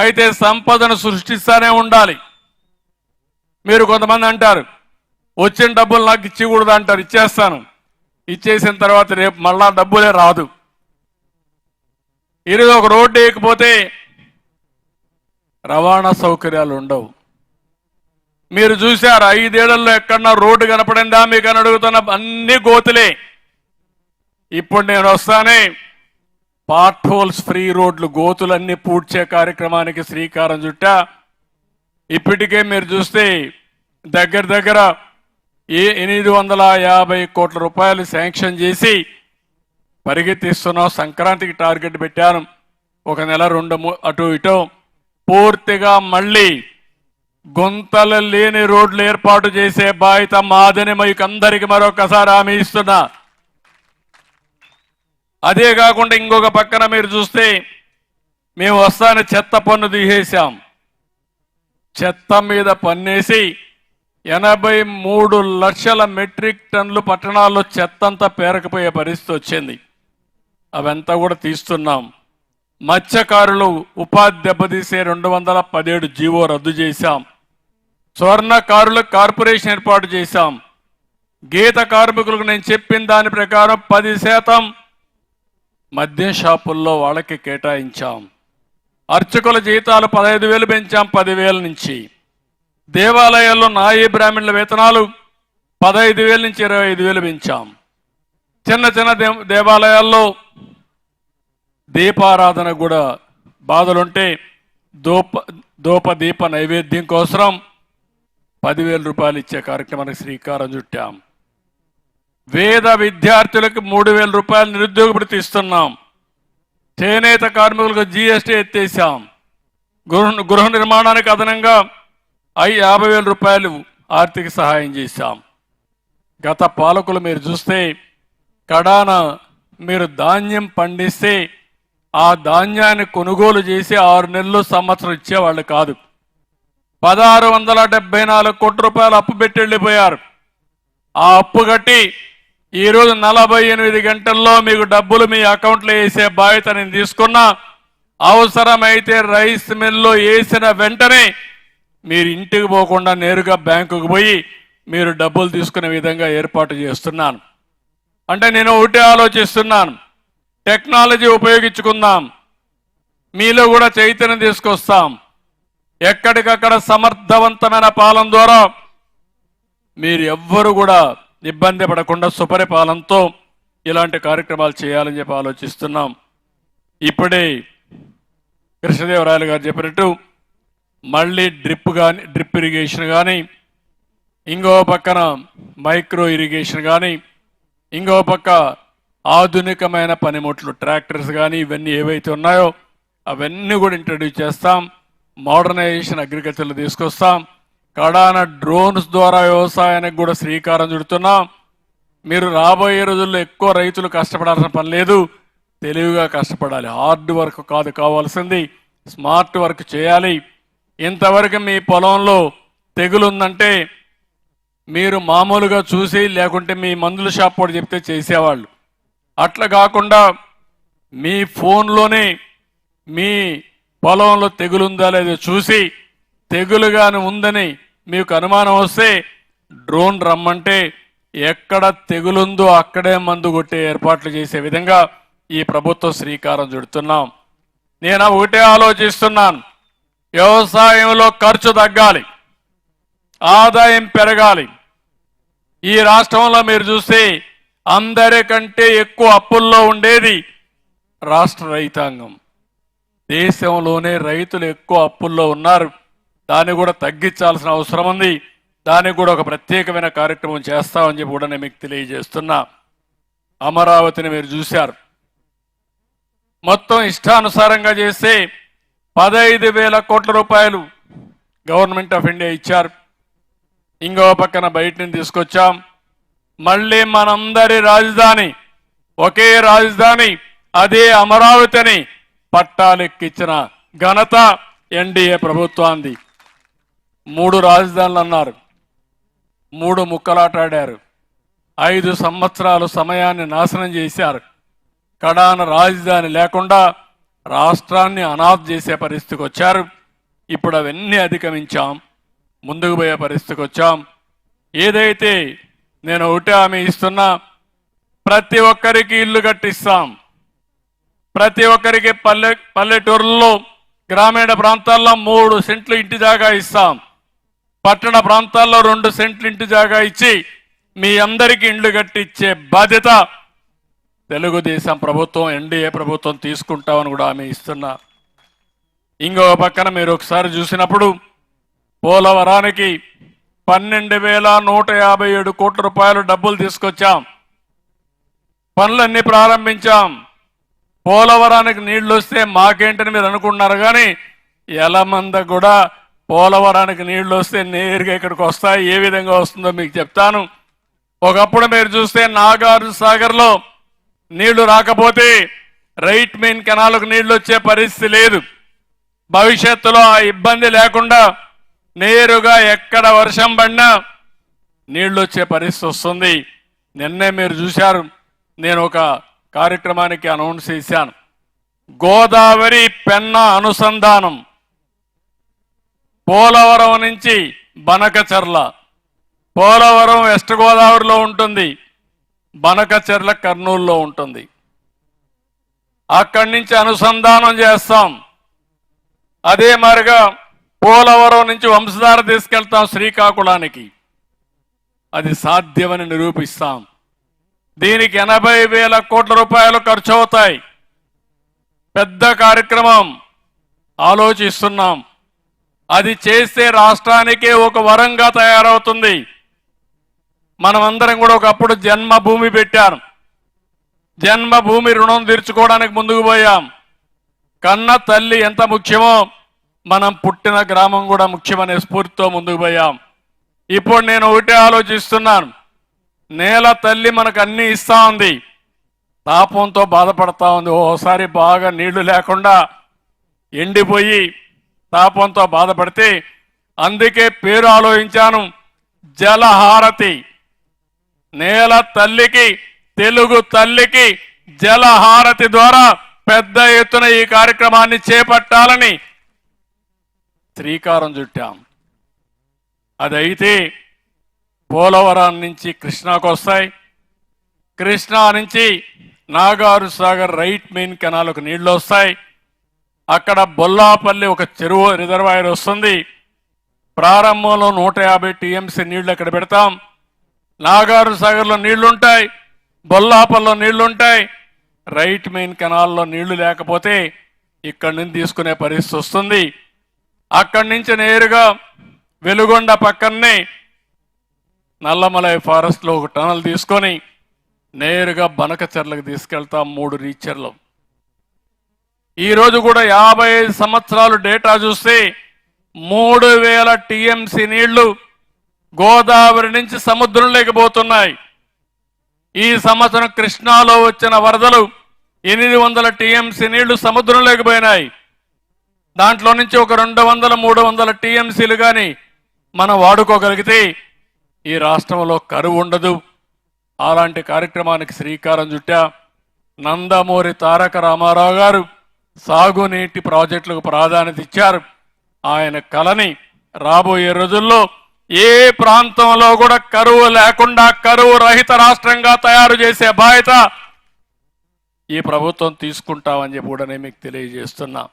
అయితే సంపదను సృష్టిస్తూనే ఉండాలి. మీరు కొంతమంది అంటారు వచ్చిన డబ్బులు నాకు ఇచ్చకూడదు అంటారు. ఇచ్చేస్తాను. ఇచ్చేసిన తర్వాత రేపు మళ్ళా డబ్బులే రాదు. ఈరోజు ఒక రోడ్డు వేయకపోతే రవాణా సౌకర్యాలు ఉండవు. మీరు చూశారు 5 ఏళ్లలో ఎక్కడన్నా రోడ్డు కనపడిందా మీకు అని అడుగుతున్న అన్ని గోతులే. ఇప్పుడు నేను వస్తానే పార్ట్ హోల్స్ ఫ్రీ రోడ్లు గోతులన్నీ పూడ్చే కార్యక్రమానికి శ్రీకారం చుట్టా. ఇప్పటికే మీరు చూస్తే దగ్గర 850 కోట్ల రూపాయలు శాంక్షన్ చేసి పరిగెత్తిస్తున్నాం. సంక్రాంతికి టార్గెట్ పెట్టాను. ఒక నెల 2 అటు ఇటు పూర్తిగా మళ్ళీ గుంతలు లేని రోడ్లు ఏర్పాటు చేసే బాధ్యత మాదని మీకు అందరికీ మరొకసారి హామీ ఇస్తున్నా. అదే కాకుండా ఇంకొక పక్కన మీరు చూస్తే మేము వస్తానే చెత్త పన్ను తీసేశాం. చెత్త మీద పన్నేసి 83 లక్షల మెట్రిక్ టన్నులు పట్టణాల్లో చెత్త అంతా పేరకపోయే పరిస్థితి వచ్చింది. అవంతా కూడా తీస్తున్నాం. మత్స్యకారులు ఉపాధి దెబ్బతీసే 217 జీవో రద్దు చేశాం. స్వర్ణకారులకు కార్పొరేషన్ ఏర్పాటు చేశాం. గీత కార్మికులకు నేను చెప్పిన దాని ప్రకారం 10% మద్యం షాపుల్లో వాళ్ళకి కేటాయించాం. అర్చకుల జీతాలు 15,000 పెంచాం 10,000 నుంచి. దేవాలయాల్లో నాయీ బ్రాహ్మణుల వేతనాలు 15,000 నుంచి 25,000 పెంచాం. చిన్న దేవాలయాల్లో దీపారాధన కూడా బాధలుంటే దీప నైవేద్యం కోసం 10,000 రూపాయలు ఇచ్చే కార్యక్రమానికి శ్రీకారం చుట్టాం. వేద విద్యార్థులకు 3,000 రూపాయలు నిరుద్యోగ భృతి ఇస్తున్నాం. చేనేత కార్మికులకు జీఎస్టీ ఎత్తేసాం. గృహ నిర్మాణానికి అదనంగా 50,000 రూపాయలు ఆర్థిక సహాయం చేశాం. గత పాలకులు మీరు చూస్తే కడాన మీరు ధాన్యం పండిస్తే ఆ ధాన్యాన్ని కొనుగోలు చేసి 6 నెలలు సంవత్సరం ఇచ్చేవాళ్ళు కాదు. 1,674 కోట్ల రూపాయలు అప్పు పెట్టి వెళ్ళిపోయారు. ఆ అప్పు కట్టి ఈరోజు 48 గంటల్లో మీకు డబ్బులు మీ అకౌంట్లో వేసే బాధ్యత నేను తీసుకున్నా. అవసరమైతే రైస్ మిల్లో వేసిన వెంటనే మీరు ఇంటికి పోకుండా నేరుగా బ్యాంకుకు పోయి మీరు డబ్బులు తీసుకునే విధంగా ఏర్పాటు చేస్తున్నాను. అంటే నేను ఒకటే ఆలోచిస్తున్నాను, టెక్నాలజీ ఉపయోగించుకుందాం, మీలో కూడా చైతన్యం తీసుకొస్తాం. ఎక్కడికక్కడ సమర్థవంతమైన పాలన ద్వారా మీరు ఎవ్వరు కూడా ఇబ్బంది పడకుండా సుపరిపాలనతో ఇలాంటి కార్యక్రమాలు చేయాలని చెప్పి ఆలోచిస్తున్నాం. ఇప్పుడే కృష్ణదేవరాయలు గారు చెప్పినట్టు మళ్ళీ డ్రిప్ ఇరిగేషన్ కానీ, ఇంకో పక్కన మైక్రో ఇరిగేషన్ కానీ, ఇంకో పక్క ఆధునికమైన పనిముట్లు ట్రాక్టర్స్ కానీ ఇవన్నీ ఏవైతే ఉన్నాయో అవన్నీ కూడా ఇంట్రడ్యూస్ చేస్తాం. మోడర్నైజేషన్ అగ్రికల్చర్లు తీసుకొస్తాం. కడాన డ్రోన్స్ ద్వారా వ్యవసాయానికి కూడా శ్రీకారం చుడుతున్నాం. మీరు రాబోయే రోజుల్లో ఎక్కువ రైతులు కష్టపడాల్సిన పని లేదు, తెలివిగా కష్టపడాలి. హార్డ్ వర్క్ కాదు కావాల్సింది, స్మార్ట్ వర్క్ చేయాలి. ఇంతవరకు మీ పొలంలో తెగులుందంటే మీరు మామూలుగా చూసి లేకుంటే మీ మందుల షాప్ కూడా చెప్తే చేసేవాళ్ళు. అట్లా కాకుండా మీ ఫోన్లోనే మీ పొలంలో తెగులుందా లేదో చూసి తెగులుగాని ఉందని మీకు అనుమానం వస్తే డ్రోన్ రమ్మంటే ఎక్కడ తెగులుందో అక్కడే మందు కొట్టే ఏర్పాట్లు చేసే విధంగా ఈ ప్రభుత్వం శ్రీకారం చుడుతున్నాం. నేను ఒకటే ఆలోచిస్తున్నాను, వ్యవసాయంలో ఖర్చు తగ్గాలి, ఆదాయం పెరగాలి. ఈ రాష్ట్రంలో మీరు చూస్తే అందరికంటే ఎక్కువ అప్పుల్లో ఉండేది రాష్ట్ర రైతాంగం. దేశంలోనే రైతులు ఎక్కువ అప్పుల్లో ఉన్నారు. దాన్ని కూడా తగ్గించాల్సిన అవసరం ఉంది. దానికి కూడా ఒక ప్రత్యేకమైన కార్యక్రమం చేస్తామని చెప్పి కూడా నేను మీకు తెలియజేస్తున్నా. అమరావతిని మీరు చూశారు, మొత్తం ఇష్టానుసారంగా చేస్తే 15,000 కోట్ల రూపాయలు గవర్నమెంట్ ఆఫ్ ఇండియా ఇచ్చారు. ఇంకో పక్కన బయట నుంచి తీసుకొచ్చాం. మళ్ళీ మనందరి రాజధాని ఒకే రాజధాని, అదే అమరావతిని పట్టాలెక్కించిన ఘనత ఎన్డీఏ ప్రభుత్వాన్ని. 3 రాజధానులు అన్నారు, 3 ముక్కలాటాడారు. 5 సంవత్సరాలు సమయాన్ని నాశనం చేశారు. కడాన రాజధాని లేకుండా రాష్ట్రాన్ని అనాథ చేసే పరిస్థితికి వచ్చారు. ఇప్పుడు అవన్నీ అధిగమించాం, ముందుకు పోయే పరిస్థితికి వచ్చాం. ఏదైతే నేను ఒకటే హామీ ఇస్తున్నా, ప్రతి ఒక్కరికి ఇల్లు కట్టిస్తాం. ప్రతి ఒక్కరికి పల్లెటూరుల్లో గ్రామీణ ప్రాంతాల్లో 3 సెంట్లు ఇంటి జాగా ఇస్తాం. పట్టణ ప్రాంతాల్లో 2 సెంట్లు ఇంటి జాగా ఇచ్చి మీ అందరికీ ఇండ్లు కట్టించే బాధ్యత తెలుగుదేశం ప్రభుత్వం, ఎన్డీఏ ప్రభుత్వం తీసుకుంటామని కూడా హామీ ఇస్తున్నా. ఇంకో పక్కన మీరు ఒకసారి చూసినప్పుడు పోలవరానికి 12,157 కోట్ల రూపాయలు డబ్బులు తీసుకొచ్చాం. పనులన్నీ ప్రారంభించాం. పోలవరానికి నీళ్లు వస్తే మాకేంటని మీరు అనుకున్నారు, కానీ ఎలమంద కూడా పోలవరానికి నీళ్లు వస్తే నేరుగా ఇక్కడికి వస్తాయి. ఏ విధంగా వస్తుందో మీకు చెప్తాను. ఒకప్పుడు మీరు చూస్తే నాగార్జున సాగర్లో నీళ్లు రాకపోతే రైట్ మెయిన్ కెనాల్కు నీళ్లు వచ్చే పరిస్థితి లేదు. భవిష్యత్తులో ఆ ఇబ్బంది లేకుండా నేరుగా ఎక్కడ వర్షం పడినా నీళ్లు వచ్చే పరిస్థితి వస్తుంది. నిన్నే మీరు చూశారు, నేను ఒక కార్యక్రమానికి అనౌన్స్ చేశాను. గోదావరి పెన్నా అనుసంధానం పోలవరం నుంచి బనకచర్ల, పోలవరం వెస్ట్ గోదావరిలో ఉంటుంది, బనకచర్ల కర్నూలులో ఉంటుంది. అక్కడి నుంచి అనుసంధానం చేస్తాం. అదే మరిగా పోలవరం నుంచి వంశధార తీసుకెళ్తాం శ్రీకాకుళానికి. అది సాధ్యమని నిరూపిస్తాం. దీనికి 80,000 కోట్ల రూపాయలు ఖర్చు అవుతాయి. పెద్ద కార్యక్రమం ఆలోచిస్తున్నాం. అది చేస్తే రాష్ట్రానికే ఒక వరంగా తయారవుతుంది. మనమందరం కూడా ఒకప్పుడు జన్మభూమి పెట్టాం. జన్మభూమి రుణం తీర్చుకోవడానికి ముందుకు పోయాం. కన్న తల్లి ఎంత ముఖ్యమో మనం పుట్టిన గ్రామం కూడా ముఖ్యమనే స్ఫూర్తితో ముందుకు పోయాం. ఇప్పుడు నేను ఒకటే ఆలోచిస్తున్నాను, నేల తల్లి మనకు అన్ని ఇస్తా ఉంది, తాపంతో బాధపడతా ఉంది. ఓసారి బాగా నీళ్లు లేకుండా ఎండిపోయి తాపంతో బాధపడితే అందుకే పేరు ఆలోచించాను, జలహారతి. నేల తల్లికి, తెలుగు తల్లికి జలహారతి ద్వారా పెద్ద ఎత్తున ఈ కార్యక్రమాన్ని చేపట్టాలని శ్రీకారం చుట్టాం. అదైతే పోలవరం నుంచి కృష్ణాకు వస్తాయి, కృష్ణా నుంచి నాగార్జున సాగర్ రైట్ మెయిన్ కెనాల్కు నీళ్లు వస్తాయి. అక్కడ బొల్లాపల్లి ఒక చెరువు రిజర్వాయర్ వస్తుంది. ప్రారంభంలో 150 టీఎంసీ నీళ్లు అక్కడ పెడతాం. నాగార్జున సాగర్లో నీళ్లుంటాయి, బొల్లాపల్లిలో నీళ్లుంటాయి. రైట్ మెయిన్ కెనాల్లో నీళ్లు లేకపోతే ఇక్కడి నుంచి తీసుకునే పరిస్థితి వస్తుంది. అక్కడి నుంచి నేరుగా వెలుగొండ పక్కనే నల్లమలై ఫారెస్ట్లో ఒక టనల్ తీసుకొని నేరుగా బనకచెర్లకు తీసుకెళ్తాం. 3 రీచర్లు. ఈరోజు కూడా 55 సంవత్సరాలు డేటా చూస్తే 3,000 టీఎంసీ నీళ్లు గోదావరి నుంచి సముద్రంలోకి పోతున్నాయి. ఈ సంవత్సరం కృష్ణాలో వచ్చిన వరదలు 800 టీఎంసీ నీళ్లు సముద్రంలోకి పోయినాయి. దాంట్లో నుంచి ఒక 200-300 టీఎంసీలు కానీ మనం వాడుకోగలిగితే ఈ రాష్ట్రంలో కరువు ఉండదు. అలాంటి కార్యక్రమానికి శ్రీకారం చుట్టా. నందమూరి తారక రామారావు గారు సాగునీటి ప్రాజెక్టులకు ప్రాధాన్యత ఇచ్చారు. ఆయన కలని రాబోయే రోజుల్లో ఏ ప్రాంతంలో కూడా కరువు లేకుండా కరువు రహిత రాష్ట్రంగా తయారు చేసే బాధ్యత ఈ ప్రభుత్వం తీసుకుంటామని చెప్పి కూడా నేను మీకు తెలియజేస్తున్నా.